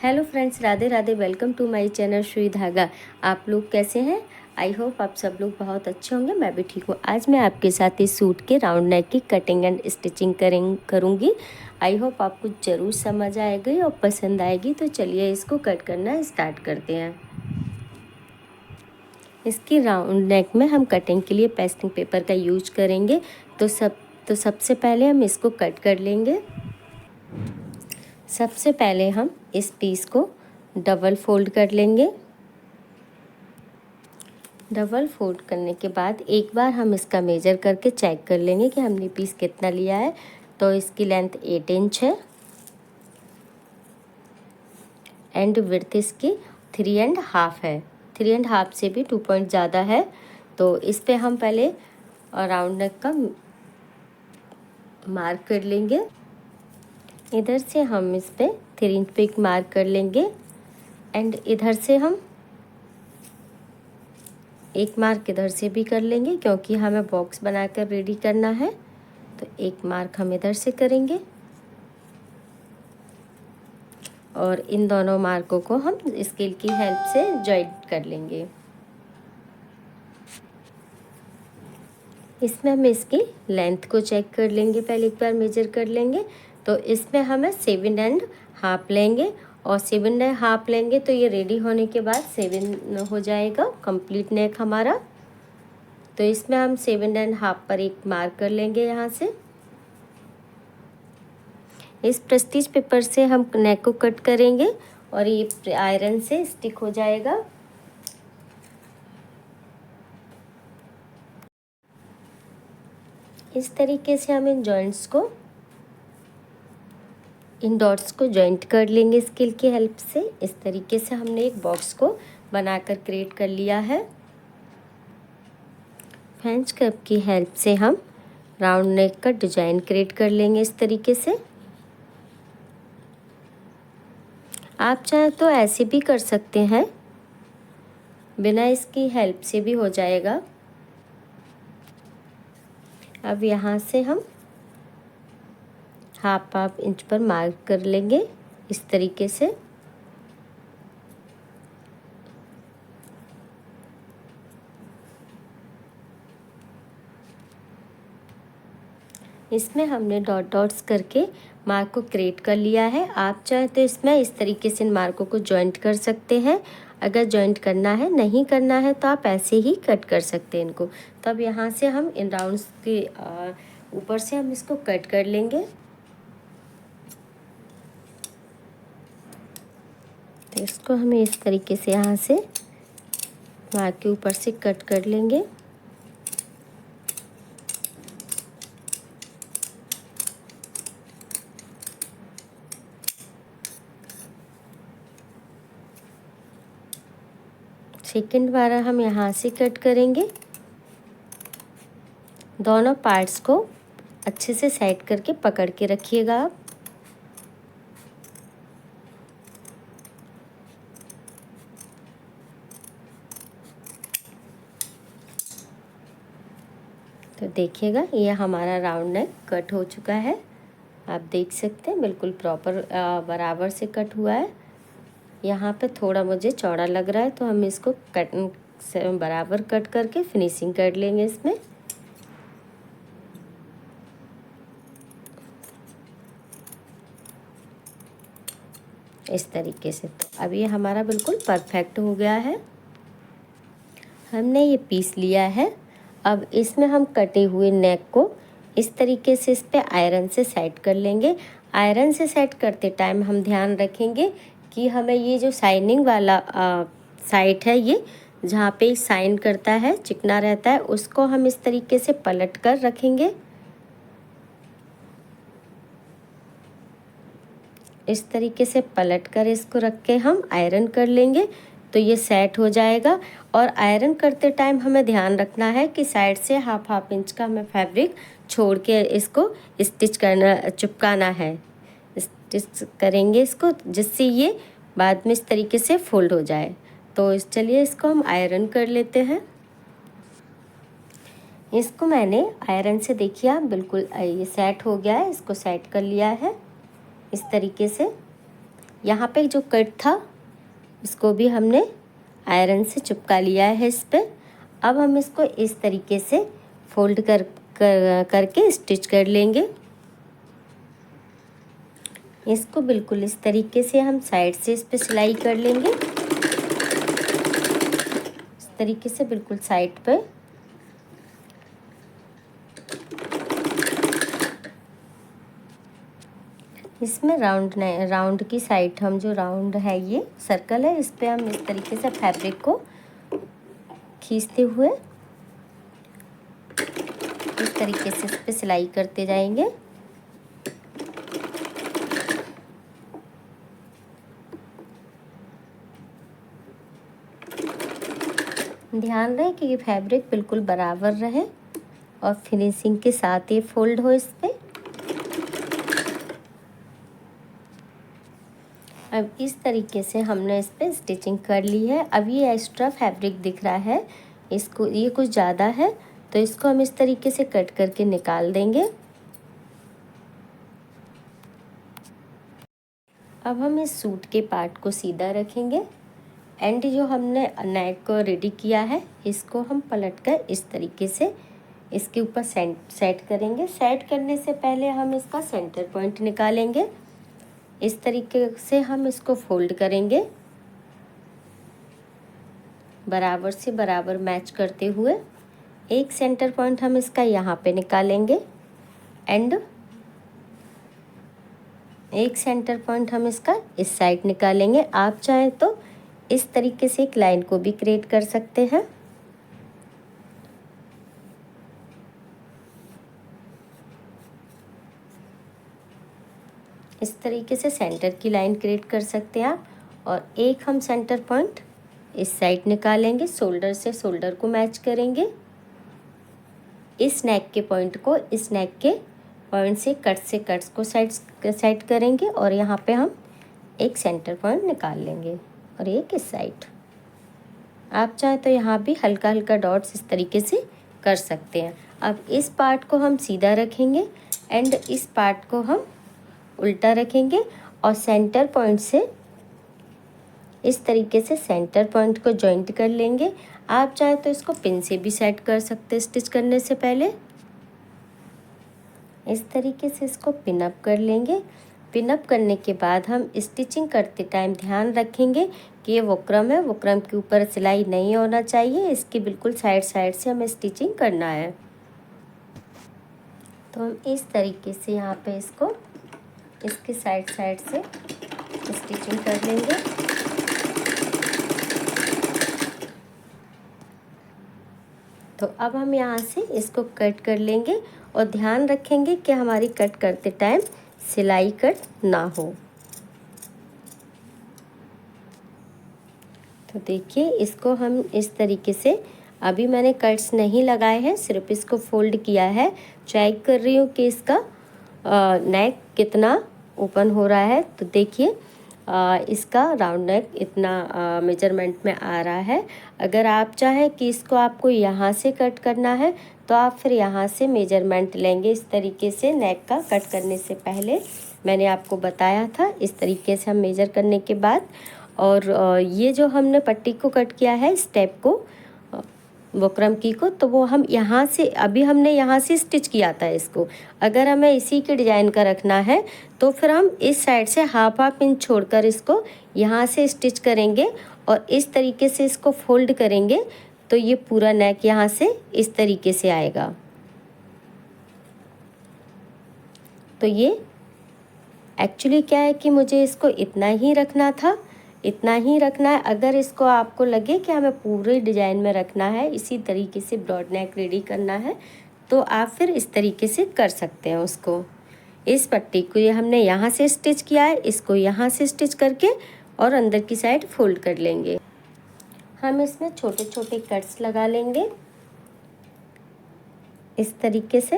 Hello friends, Radhe Radhe. Welcome to my channel Sui Dhaga. आप लोग कैसे हैं? आई होप आप सब लोग बहुत अच्छे होंगे। मैं भी ठीक हूँ। आज मैं आपके साथ इस सूट के राउंड नेक की कटिंग एंड स्टिचिंग करूँगी। आई होप आपको ज़रूर समझ आएगी और पसंद आएगी। तो चलिए इसको कट करना स्टार्ट करते हैं। इसकी राउंड नेक में हम कटिंग के लिए पेस्टिंग पेपर का यूज करेंगे। तो सबसे पहले हम इसको कट कर लेंगे। सबसे पहले हम इस पीस को डबल फोल्ड कर लेंगे। डबल फोल्ड करने के बाद एक बार हम इसका मेजर करके चेक कर लेंगे कि हमने पीस कितना लिया है। तो इसकी लेंथ 8 इंच है एंड विड्थ इसकी 3.5 है। 3.5 से भी 2 पॉइंट ज़्यादा है। तो इस पे हम पहले राउंड नेक का मार्क कर लेंगे। इधर से हम इस पे 3 इंच पे एक मार्क कर लेंगे एंड इधर से हम एक मार्क इधर से भी कर लेंगे, क्योंकि हमें बॉक्स बनाकर रेडी करना है। तो एक मार्क हम इधर से करेंगे और इन दोनों मार्कों को हम स्केल की हेल्प से जॉइंट कर लेंगे। इसमें हम इसकी लेंथ को चेक कर लेंगे। पहले एक बार मेजर कर लेंगे। तो इसमें हमें 7.5 लेंगे और 7.5 लेंगे तो ये रेडी होने के बाद 7 हो जाएगा कंप्लीट नेक हमारा। तो इसमें हम 7.5 पर एक मार्क कर लेंगे यहाँ से। इस प्रेस्टीज पेपर से हम नेक को कट करेंगे और ये आयरन से स्टिक हो जाएगा। इस तरीके से हम इन डॉट्स को जॉइंट कर लेंगे स्केल की हेल्प से। इस तरीके से हमने एक बॉक्स को बनाकर क्रिएट कर लिया है। फ्रेंच कर्व की हेल्प से हम राउंड नेक का डिजाइन क्रिएट कर लेंगे इस तरीके से। आप चाहे तो ऐसे भी कर सकते हैं, बिना इसकी हेल्प से भी हो जाएगा। अब यहाँ से हम हाफ इंच पर मार्क कर लेंगे इस तरीके से। इसमें हमने डॉट्स करके मार्क को क्रिएट कर लिया है। आप चाहे तो इसमें इस तरीके से इन मार्कों को जॉइंट कर सकते हैं। अगर जॉइंट करना है, नहीं करना है तो आप ऐसे ही कट कर सकते हैं इनको। तो अब यहाँ से हम इन राउंड्स के ऊपर से हम इसको कट कर लेंगे। तो इसको हमें इस तरीके से यहाँ से मार्क के ऊपर से कट कर लेंगे। सेकंड बार हम यहाँ से कट करेंगे। दोनों पार्ट्स को अच्छे से साइड करके पकड़ के रखिएगा आप। तो देखिएगा ये हमारा राउंड नेक कट हो चुका है। आप देख सकते हैं बिल्कुल प्रॉपर बराबर से कट हुआ है। यहाँ पे थोड़ा मुझे चौड़ा लग रहा है तो हम इसको कट से बराबर कट करके फिनिशिंग कर लेंगे इसमें। इस तरीके से। तो अब ये हमारा बिल्कुल परफेक्ट हो गया है। हमने ये पीस लिया है। अब इसमें हम कटे हुए नेक को इस तरीके से इस पे आयरन से सेट कर लेंगे। आयरन से सेट करते टाइम हम ध्यान रखेंगे कि हमें ये जो साइनिंग वाला साइड है, ये जहाँ पे साइन करता है, चिकना रहता है, उसको हम इस तरीके से पलट कर रखेंगे। इस तरीके से पलट कर इसको रख के हम आयरन कर लेंगे तो ये सेट हो जाएगा। और आयरन करते टाइम हमें ध्यान रखना है कि साइड से हाफ इंच का हमें फैब्रिक छोड़ के इसको चिपकाना है। स्टिच करेंगे इसको जिससे ये बाद में इस तरीके से फोल्ड हो जाए। तो चलिए इसको हम आयरन कर लेते हैं। इसको मैंने आयरन से देखिए बिल्कुल ये सेट हो गया है। इसको सेट कर लिया है इस तरीके से। यहाँ पे जो कट था इसको भी हमने आयरन से चिपका लिया है इस पे। अब हम इसको इस तरीके से फोल्ड करके स्टिच कर लेंगे। इसको बिल्कुल इस तरीके से हम साइड से इस पे सिलाई कर लेंगे, इस तरीके से बिल्कुल साइड पे। इसमें राउंड की साइड, हम जो राउंड है ये सर्कल है, इस पे हम इस तरीके से फैब्रिक को खींचते हुए इस तरीके से इस पे सिलाई करते जाएंगे। ध्यान रहे कि ये फैब्रिक बिल्कुल बराबर रहे और फिनिशिंग के साथ ये फोल्ड हो इस पे। अब इस तरीके से हमने इस पे स्टिचिंग कर ली है। अब ये एक्स्ट्रा फैब्रिक दिख रहा है, इसको ये कुछ ज़्यादा है तो इसको हम इस तरीके से कट करके निकाल देंगे। अब हम इस सूट के पार्ट को सीधा रखेंगे एंड जो हमने नेक को रेडी किया है इसको हम पलटकर इस तरीके से इसके ऊपर सेट करेंगे। सेट करने से पहले हम इसका सेंटर पॉइंट निकालेंगे। इस तरीके से हम इसको फोल्ड करेंगे बराबर से बराबर मैच करते हुए। एक सेंटर पॉइंट हम इसका यहाँ पे निकालेंगे एंड एक सेंटर पॉइंट हम इसका इस साइड निकालेंगे। आप चाहें तो इस तरीके से एक लाइन को भी क्रिएट कर सकते हैं। इस तरीके से सेंटर की लाइन क्रिएट कर सकते हैं आप। और एक हम सेंटर पॉइंट इस साइड निकालेंगे, शोल्डर से शोल्डर को मैच करेंगे। इस नेक के पॉइंट को इस नेक के पॉइंट से कट्स को साइड करेंगे और यहाँ पे हम एक सेंटर पॉइंट निकाल लेंगे और एक इस साइड। आप चाहे तो यहाँ भी हल्का हल्का डॉट्स इस तरीके से कर सकते हैं। अब इस पार्ट को हम सीधा रखेंगे एंड इस पार्ट को हम उल्टा रखेंगे और सेंटर पॉइंट से इस तरीके से सेंटर पॉइंट को जॉइंट कर लेंगे। आप चाहे तो इसको पिन से भी सेट कर सकते हैं स्टिच करने से पहले। इस तरीके से इसको पिन अप कर लेंगे। पिन अप करने के बाद हम स्टिचिंग करते टाइम ध्यान रखेंगे कि ये वक्रम है, वक्रम के ऊपर सिलाई नहीं होना चाहिए, इसकी बिल्कुल साइड से हमें स्टिचिंग करना है। तो हम इस तरीके से यहाँ पे इसको इसके साइड से स्टिचिंग कर लेंगे। तो अब हम यहाँ से इसको कट कर लेंगे और ध्यान रखेंगे कि हमारी कट करते टाइम सिलाई कट ना हो। तो देखिए इसको हम इस तरीके से, अभी मैंने कट्स नहीं लगाए हैं, सिर्फ इसको फोल्ड किया है। चेक कर रही हूँ कि इसका नेक कितना ओपन हो रहा है। तो देखिए इसका राउंड नेक इतना मेजरमेंट में आ रहा है। अगर आप चाहें कि इसको आपको यहाँ से कट करना है तो आप फिर यहाँ से मेजरमेंट लेंगे। इस तरीके से नेक का कट करने से पहले मैंने आपको बताया था, इस तरीके से हम मेजर करने के बाद। और ये जो हमने पट्टी को कट किया है स्टेप को, वक्रम की को, तो वो हम यहाँ से, अभी हमने यहाँ से स्टिच किया था इसको। अगर हमें इसी के डिज़ाइन का रखना है तो फिर हम इस साइड से हाफ इंच छोड़कर इसको यहाँ से स्टिच करेंगे और इस तरीके से इसको फोल्ड करेंगे तो ये पूरा नेक यहाँ से इस तरीके से आएगा। तो ये एक्चुअली क्या है कि मुझे इसको इतना ही रखना था, इतना ही रखना है। अगर इसको आपको लगे कि हमें पूरे डिज़ाइन में रखना है, इसी तरीके से ब्रॉड नेक रेडी करना है, तो आप फिर इस तरीके से कर सकते हैं उसको। इस पट्टी को ये हमने यहाँ से स्टिच किया है, इसको यहाँ से स्टिच करके और अंदर की साइड फोल्ड कर लेंगे। हम इसमें छोटे छोटे कट्स लगा लेंगे इस तरीके से।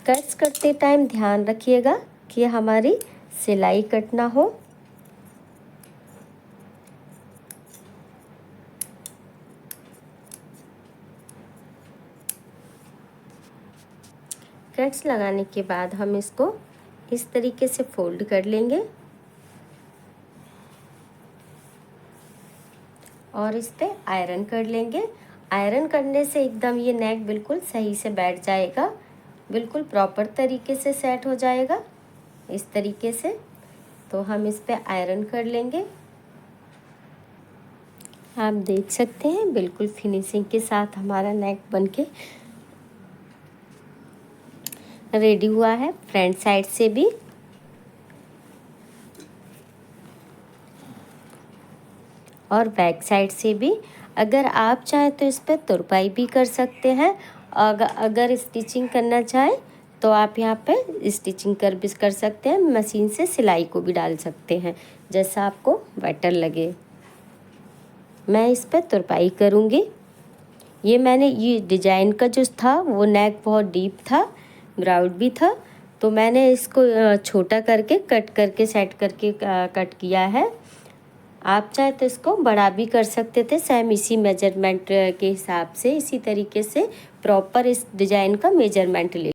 कट्स करते टाइम ध्यान रखिएगा कि हमारी सिलाई कट ना हो। कट्स लगाने के बाद हम इसको इस तरीके से फोल्ड कर लेंगे और इस पे आयरन कर लेंगे। आयरन करने से एकदम ये नेक बिल्कुल सही से बैठ जाएगा, बिल्कुल प्रॉपर तरीके से सेट हो जाएगा इस तरीके से। तो हम इस पे आयरन कर लेंगे। आप देख सकते हैं बिल्कुल फिनिशिंग के साथ हमारा नेक बनके रेडी हुआ है, फ्रंट साइड से भी और बैक साइड से भी। अगर आप चाहें तो इस पर तुरपाई भी कर सकते हैं। अगर स्टिचिंग करना चाहें तो आप यहाँ पे स्टिचिंग भी कर सकते हैं, मशीन से सिलाई को भी डाल सकते हैं, जैसा आपको बेटर लगे। मैं इस पर तुरपाई करूँगी। ये डिजाइन का जो था वो नेक बहुत डीप था, ब्राउड भी था, तो मैंने इसको छोटा करके कट करके सेट करके कट किया है। आप चाहे तो इसको बड़ा भी कर सकते थे, सेम इसी मेजरमेंट के हिसाब से, इसी तरीके से प्रॉपर इस डिजाइन का मेजरमेंट ले।